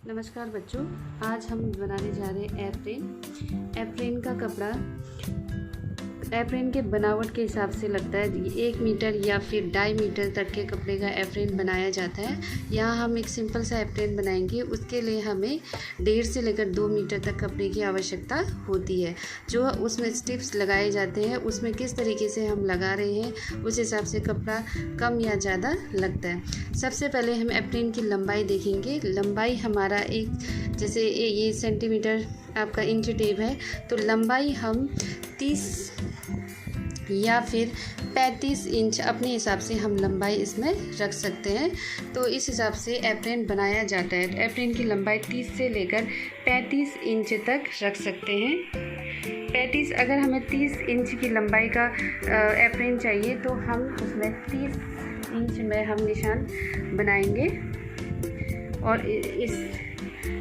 नमस्कार बच्चों, आज हम बनाने जा रहे हैं एप्रेन। एप्रेन का कपड़ा एप्रेन के बनावट के हिसाब से लगता है 1 मीटर या फिर 2.5 मीटर तक के कपड़े का एप्रेन बनाया जाता है। यहाँ हम एक सिंपल सा एप्रेन बनाएंगे। उसके लिए हमें 1.5 से लेकर 2 मीटर तक कपड़े की आवश्यकता होती है। जो उसमें स्ट्रिप्स लगाए जाते हैं उसमें किस तरीके से हम लगा रहे हैं उस हिसाब से कपड़ा कम या ज़्यादा लगता है। सबसे पहले हम एप्रेन की लंबाई देखेंगे। लंबाई हमारा जैसे ये सेंटीमीटर आपका इंच टेप है, तो लंबाई हम 30 या फिर 35 इंच अपने हिसाब से हम लंबाई इसमें रख सकते हैं। तो इस हिसाब से एप्रेन बनाया जाता है। एप्रेन की लंबाई 30 से लेकर 35 इंच तक रख सकते हैं। 35 अगर हमें 30 इंच की लंबाई का एप्रेन चाहिए तो हम उसमें 30 इंच में हम निशान बनाएंगे और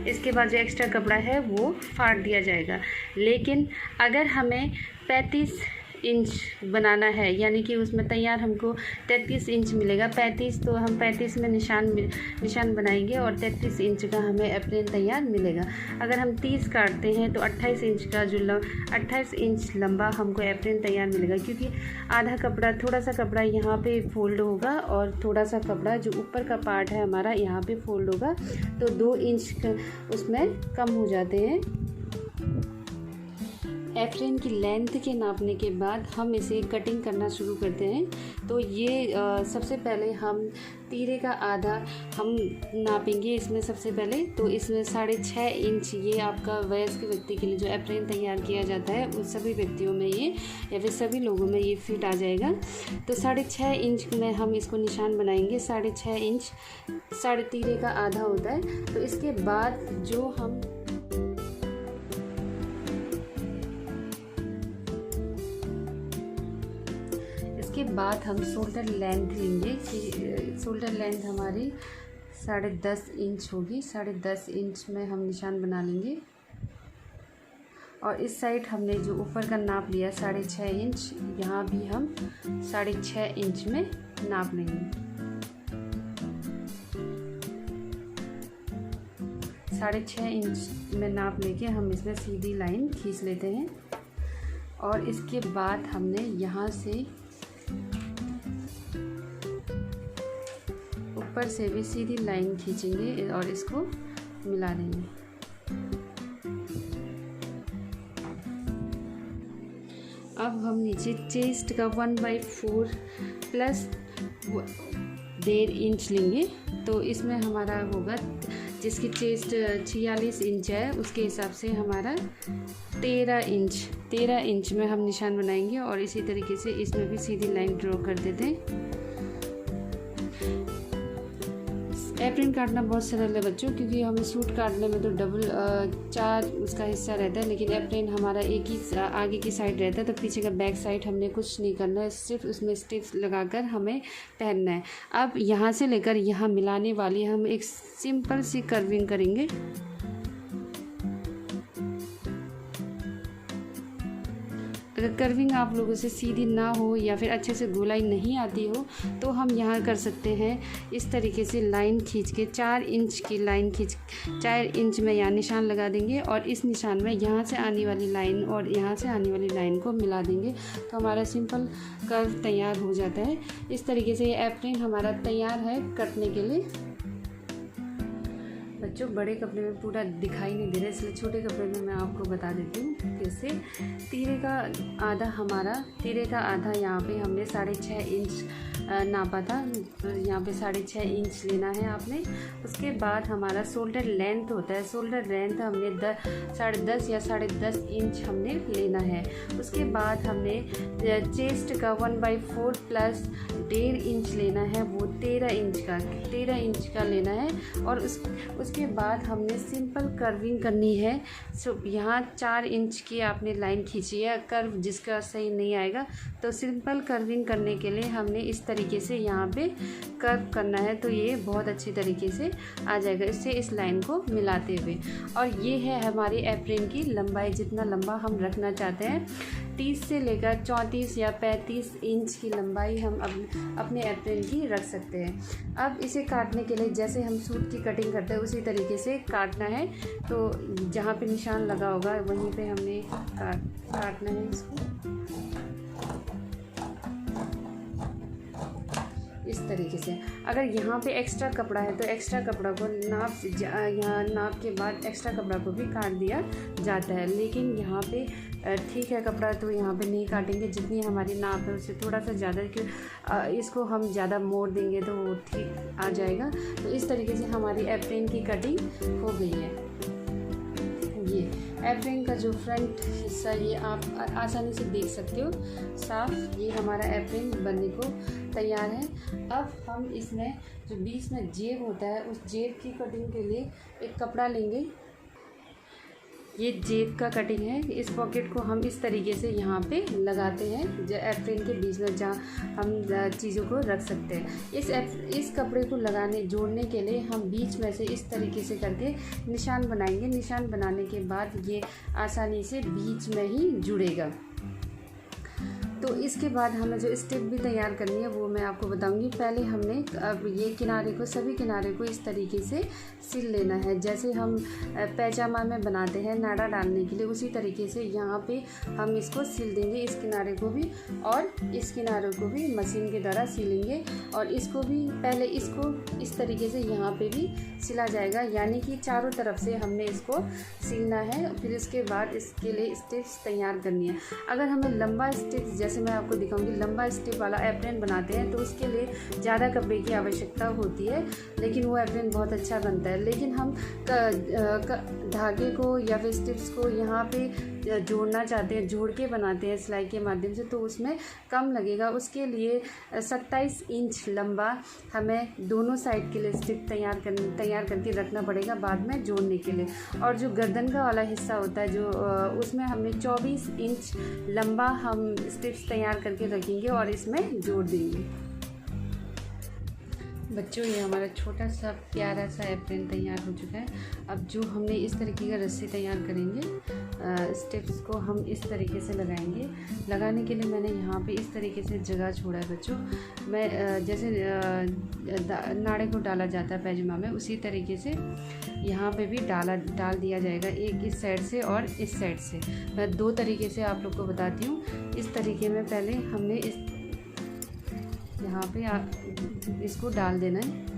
इसके बाद जो एक्स्ट्रा कपड़ा है वो फाड़ दिया जाएगा। लेकिन अगर हमें 35 इंच बनाना है, यानी कि उसमें तैयार हमको 33 इंच मिलेगा। 35 तो हम 35 में निशान बनाएंगे और 33 इंच का हमें एप्रेन तैयार मिलेगा। अगर हम 30 काटते हैं तो 28 इंच का 28 इंच लंबा हमको एप्रेन तैयार मिलेगा, क्योंकि आधा कपड़ा थोड़ा सा कपड़ा यहाँ पे फोल्ड होगा और थोड़ा सा कपड़ा जो ऊपर का पार्ट है हमारा यहाँ पे फोल्ड होगा, तो 2 इंच उसमें कम हो जाते हैं। एप्रेन की लेंथ के नापने के बाद हम इसे कटिंग करना शुरू करते हैं। तो ये सबसे पहले हम तीरे का आधा हम नापेंगे इसमें सबसे पहले। तो इसमें 6.5 इंच ये आपका वयस्क व्यक्ति के लिए जो एप्रेन तैयार किया जाता है उन सभी व्यक्तियों में ये या फिर सभी लोगों में ये फिट आ जाएगा। तो 6.5 इंच में हम इसको निशान बनाएंगे। 6.5 इंच साढ़े तीरे का आधा होता है। तो इसके बाद जो हम हम शोल्डर लेंथ लेंगे। शोल्डर लेंथ हमारी 10.5 इंच होगी। 10.5 इंच में हम निशान बना लेंगे और इस साइड हमने जो ऊपर का नाप लिया 6.5 इंच, यहाँ भी हम 6.5 इंच में नाप लेंगे। 6.5 इंच में नाप लेके हम इसमें सीधी लाइन खींच लेते हैं और इसके बाद हमने यहाँ से ऊपर से भी सीधी लाइन खींचेंगे और इसको मिला देंगे। अब हम नीचे चेस्ट का 1/4 प्लस 1.5 इंच लेंगे। तो इसमें हमारा होगा, जिसकी चेस्ट 46 इंच है उसके हिसाब से हमारा 13 इंच में हम निशान बनाएंगे और इसी तरीके से इसमें भी सीधी लाइन ड्रॉ कर देते हैं। एप्रेन काटना बहुत सरल है बच्चों, क्योंकि हमें सूट काटने में तो डबल 4 उसका हिस्सा रहता है, लेकिन एप्रेन हमारा एक ही आगे की साइड रहता है। तो पीछे का बैक साइड हमने कुछ नहीं करना है, सिर्फ उसमें स्टिच लगाकर हमें पहनना है। अब यहाँ से लेकर यहाँ मिलाने वाली हम एक सिंपल सी कर्विंग करेंगे। अगर कर्विंग आप लोगों से सीधी ना हो या फिर अच्छे से गोलाई नहीं आती हो तो हम यहाँ कर सकते हैं इस तरीके से लाइन खींच के 4 इंच की लाइन 4 इंच में यहाँ निशान लगा देंगे और इस निशान में यहाँ से आने वाली लाइन और यहाँ से आने वाली लाइन को मिला देंगे। तो हमारा सिंपल कर्व तैयार हो जाता है। इस तरीके से ये एप्रेन हमारा तैयार है कटने के लिए। बच्चों, बड़े कपड़े में पूरा दिखाई नहीं दे रहा, इसलिए छोटे कपड़े में मैं आपको बता देती हूँ। जैसे तीरे का आधा यहाँ पे हमने 6.5 इंच नापा था, तो यहाँ पे 6.5 इंच लेना है आपने। उसके बाद हमारा शोल्डर लेंथ होता है। शोल्डर लेंथ हमने 10.5 या 10.5 इंच हमने लेना है। उसके बाद हमने चेस्ट का 1/4 प्लस 1.5 इंच लेना है, वो 13 इंच का लेना है। और उसके बाद हमने सिंपल कर्विंग करनी है। यहाँ 4 इंच की आपने लाइन खींची है। कर्व जिसका सही नहीं आएगा तो सिंपल कर्विंग करने के लिए हमने इस तरीके से यहाँ पे कर्व करना है, तो ये बहुत अच्छी तरीके से आ जाएगा इससे इस लाइन को मिलाते हुए। और ये है हमारी एप्रेन की लंबाई, जितना लंबा हम रखना चाहते हैं। 30 से लेकर 34 या 35 इंच की लंबाई हम अपने एप्रेन की रख सकते हैं। अब इसे काटने के लिए जैसे हम सूट की कटिंग करते हैं उसी तरीके से काटना है। तो जहाँ पे निशान लगा होगा वहीं पे हमने काटना है इसको इस तरीके से। अगर यहाँ पे एक्स्ट्रा कपड़ा है तो एक्स्ट्रा कपड़ा को यहाँ नाप के बाद एक्स्ट्रा कपड़ा को भी काट दिया जाता है, लेकिन यहाँ पे ठीक है कपड़ा तो यहाँ पे नहीं काटेंगे। जितनी हमारी नाप है उससे थोड़ा सा ज़्यादा, कि इसको हम ज़्यादा मोड़ देंगे तो वो ठीक आ जाएगा। तो इस तरीके से हमारी एप्रेन की कटिंग हो गई है। ये एप्रेन का जो फ्रंट हिस्सा ये आप आसानी से देख सकते हो साफ, ये हमारा एप्रेन बनने को तैयार है। अब हम इसमें जो बीच में जेब होता है उस जेब की कटिंग के लिए एक कपड़ा लेंगे। ये जेब का कटिंग है। इस पॉकेट को हम इस तरीके से यहाँ पे लगाते हैं जो एप्रेन के बीच में, जहाँ हम चीज़ों को रख सकते हैं। इस कपड़े को जोड़ने के लिए हम बीच में से इस तरीके से करके निशान बनाएंगे। निशान बनाने के बाद ये आसानी से बीच में ही जुड़ेगा। तो इसके बाद हमें जो स्टिप भी तैयार करनी है वो मैं आपको बताऊंगी। पहले हमने अब ये किनारे को, सभी किनारे को इस तरीके से सिल लेना है, जैसे हम पैजामा में बनाते हैं नाड़ा डालने के लिए, उसी तरीके से यहाँ पे हम इसको सिल देंगे। इस किनारे को भी और इस किनारे को भी मशीन के द्वारा सिलेंगे। और इसको भी पहले इसको इस तरीके से यहाँ पे भी सिला जाएगा, यानी कि चारों तरफ से हमने इसको सिलना है। फिर इसके बाद इसके लिए स्टिप्स तैयार करनी है। अगर हमें लंबा स्टिप्स, जैसे मैं आपको दिखाऊंगी, लंबा स्टिप वाला एप्रेन बनाते हैं तो उसके लिए ज़्यादा कपड़े की आवश्यकता होती है, लेकिन वो एप्रेन बहुत अच्छा बनता है। लेकिन हम धागे को या फिर स्टिप्स को यहाँ पे जोड़ना चाहते हैं, जोड़ के बनाते हैं सिलाई के माध्यम से, तो उसमें कम लगेगा। उसके लिए 27 इंच लंबा हमें दोनों साइड के लिए स्टिप तैयार करके रखना पड़ेगा बाद में जोड़ने के लिए। और जो गर्दन का वाला हिस्सा होता है जो उसमें हमने 24 इंच लंबा हम स्टिप्स तैयार करके रखेंगे और इसमें जोड़ देंगे। बच्चों, ये हमारा छोटा सा प्यारा सा एप्रेन तैयार हो चुका है। अब जो हमने इस तरीके का रस्सी तैयार करेंगे, स्टेप्स को हम इस तरीके से लगाएंगे। लगाने के लिए मैंने यहाँ पे इस तरीके से जगह छोड़ा है बच्चों। मैं जैसे नाड़े को डाला जाता है पैजामा में, उसी तरीके से यहाँ पे भी डाल दिया जाएगा, एक इस साइड से और इस साइड से। मैं दो तरीके से आप लोग को बताती हूँ। इस तरीके में पहले हमने यहाँ पे इसको डाल देना है।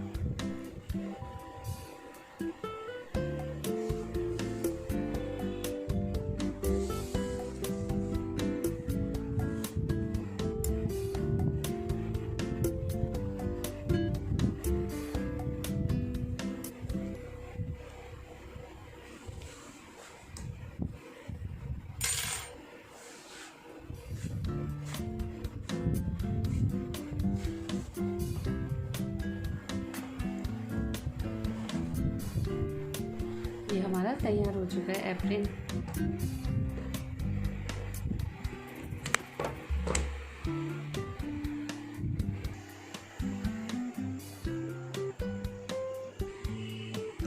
ये हमारा तैयार हो चुका है एप्रेन।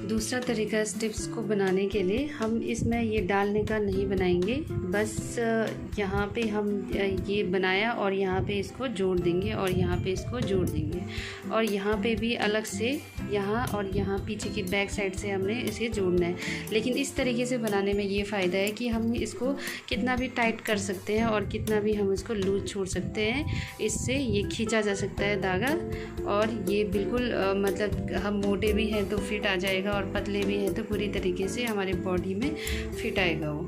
दूसरा तरीका स्टिप्स को बनाने के लिए हम इसमें ये डालने का नहीं बनाएंगे, बस यहाँ पे हम ये बनाया और यहाँ पे इसको जोड़ देंगे और यहाँ पे इसको जोड़ देंगे और यहाँ पे भी अलग से यहाँ और यहाँ पीछे की बैक साइड से हमने इसे जोड़ना है। लेकिन इस तरीके से बनाने में ये फ़ायदा है कि हम इसको कितना भी टाइट कर सकते हैं और कितना भी हम इसको लूज छोड़ सकते हैं। इससे ये खींचा जा सकता है धागा और ये बिल्कुल मतलब हम मोटे भी हैं तो फिट आ जाएगा और पतले भी हैं तो पूरी तरीके से हमारे बॉडी में फिट आएगा वो।